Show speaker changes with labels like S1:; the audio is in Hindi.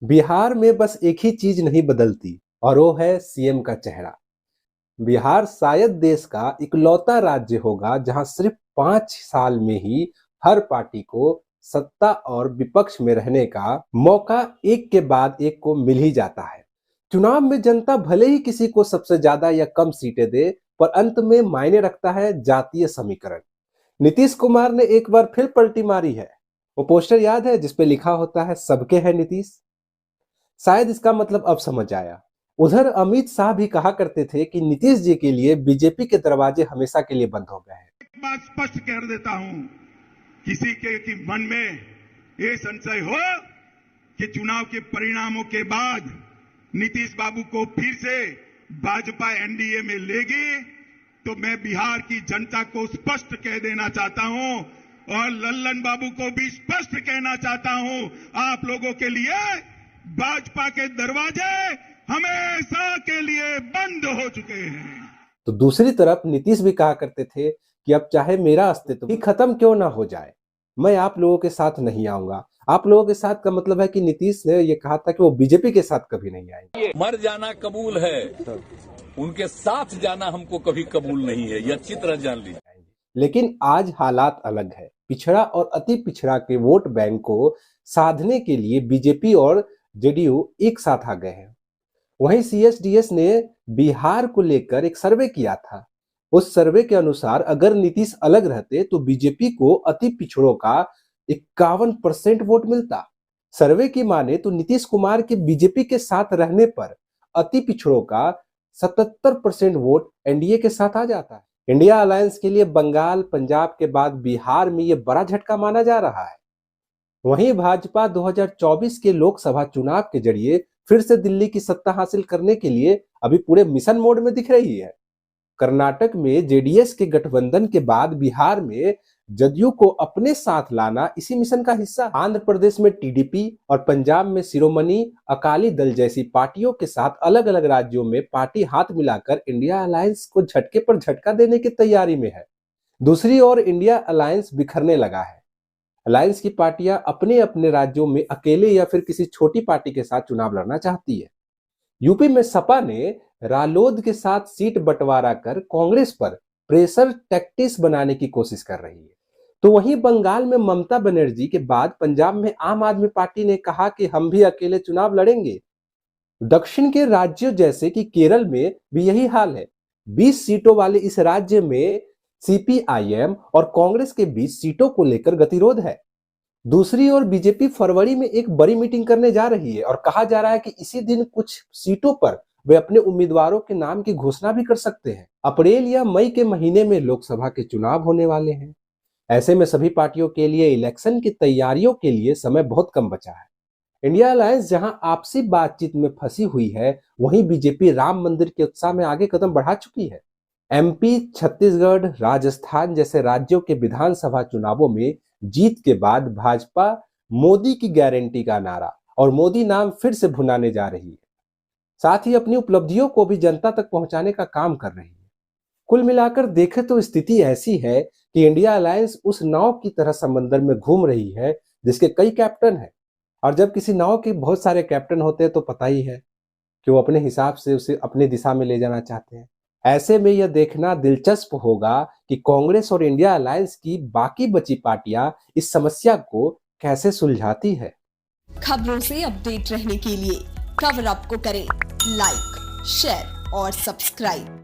S1: बिहार में बस एक ही चीज नहीं बदलती और वो है सीएम का चेहरा। बिहार शायद देश का इकलौता राज्य होगा जहां सिर्फ 5 साल में ही हर पार्टी को सत्ता और विपक्ष में रहने का मौका एक के बाद एक को मिल ही जाता है। चुनाव में जनता भले ही किसी को सबसे ज्यादा या कम सीटें दे, पर अंत में मायने रखता है जातीय समीकरण। नीतीश कुमार ने एक बार फिर पलटी मारी है। वो पोस्टर याद है जिसपे लिखा होता है सबके है नीतीश। शायद इसका मतलब अब समझ आया। उधर अमित शाह भी कहा करते थे कि नीतीश जी के लिए बीजेपी के दरवाजे हमेशा के लिए बंद हो गए हैं।
S2: एक बात स्पष्ट कर देता हूं, किसी के मन में ये संशय हो कि चुनाव के परिणामों के बाद नीतीश बाबू को फिर से भाजपा एनडीए में लेगी, तो मैं बिहार की जनता को स्पष्ट कह देना चाहता हूं और लल्लन बाबू को भी स्पष्ट कहना चाहता हूं, आप लोगों के लिए भाजपा के दरवाजे हमेशा के लिए बंद हो चुके हैं।
S1: तो दूसरी तरफ नीतीश भी कहा करते थे कि अब चाहे मेरा अस्तित्व ही खत्म क्यों ना हो जाए, मैं आप लोगों के साथ नहीं आऊंगा। आप लोगों के साथ का मतलब है कि नीतीश ने यह कहा था कि वो बीजेपी के साथ कभी नहीं आएंगे।
S3: मर जाना कबूल है, उनके साथ जाना हमको कभी कबूल नहीं है, यह अच्छी तरह जान लीजिए।
S1: लेकिन आज हालात अलग है। पिछड़ा और अति पिछड़ा के वोट बैंक को साधने के लिए बीजेपी और जेडीयू एक साथ आ गए हैं। वहीं सीएसडीएस ने बिहार को लेकर एक सर्वे किया था। उस सर्वे के अनुसार अगर नीतीश अलग रहते तो बीजेपी को अति पिछड़ों का 51% वोट मिलता। सर्वे की माने तो नीतीश कुमार के बीजेपी के साथ रहने पर अति पिछड़ों का 77% वोट एनडीए के साथ आ जाता है। इंडिया अलायंस के लिए बंगाल, पंजाब के बाद बिहार में यह बड़ा झटका माना जा रहा है। वहीं भाजपा 2024 के लोकसभा चुनाव के जरिए फिर से दिल्ली की सत्ता हासिल करने के लिए अभी पूरे मिशन मोड में दिख रही है। कर्नाटक में जेडीएस के गठबंधन के बाद बिहार में जदयू को अपने साथ लाना इसी मिशन का हिस्सा। आंध्र प्रदेश में टीडीपी और पंजाब में शिरोमणि अकाली दल जैसी पार्टियों के साथ अलग अलग राज्यों में पार्टी हाथ मिलाकर इंडिया अलायंस को झटके पर झटका देने की तैयारी में है। दूसरी ओर इंडिया अलायंस बिखरने लगा है। अलायंस की पार्टियां अपने अपने राज्यों में अकेले या फिर किसी छोटी पार्टी के साथ चुनाव लड़ना चाहती है। यूपी में सपा ने रालोद के साथ सीट बंटवारा कर कांग्रेस पर प्रेशर टैक्टिक्स बनाने की कोशिश कर रही है। तो वहीं बंगाल में ममता बनर्जी के बाद पंजाब में आम आदमी पार्टी ने कहा कि हम भी अकेले चुनाव लड़ेंगे। दक्षिण के राज्यों जैसे कि केरल में भी यही हाल है। 20 सीटों वाले इस राज्य में सीपीआईएम और कांग्रेस के बीच सीटों को लेकर गतिरोध है। दूसरी ओर बीजेपी फरवरी में एक बड़ी मीटिंग करने जा रही है और कहा जा रहा है कि इसी दिन कुछ सीटों पर वे अपने उम्मीदवारों के नाम की घोषणा भी कर सकते हैं। अप्रैल या मई के महीने में लोकसभा के चुनाव होने वाले हैं। ऐसे में सभी पार्टियों के लिए इलेक्शन की तैयारियों के लिए समय बहुत कम बचा है। इंडिया अलायंस जहां आपसी बातचीत में फंसी हुई है, वहीं बीजेपी राम मंदिर के उत्साह में आगे कदम बढ़ा चुकी है। एमपी, छत्तीसगढ़, राजस्थान जैसे राज्यों के विधानसभा चुनावों में जीत के बाद भाजपा मोदी की गारंटी का नारा और मोदी नाम फिर से भुनाने जा रही है। साथ ही अपनी उपलब्धियों को भी जनता तक पहुंचाने का काम कर रही है। कुल मिलाकर देखें तो स्थिति ऐसी है कि इंडिया अलायंस उस नाव की तरह समंदर में घूम रही है जिसके कई कैप्टन हैं। और जब किसी नाव के बहुत सारे कैप्टन होते हैं तो पता ही है कि वो अपने हिसाब से उसे अपनी दिशा में ले जाना चाहते हैं। ऐसे में यह देखना दिलचस्प होगा कि कांग्रेस और इंडिया अलायंस की बाकी बची पार्टियां इस समस्या को कैसे सुलझाती है।
S4: खबरों से अपडेट रहने के लिए कवर अप को करें लाइक, शेयर और सब्सक्राइब।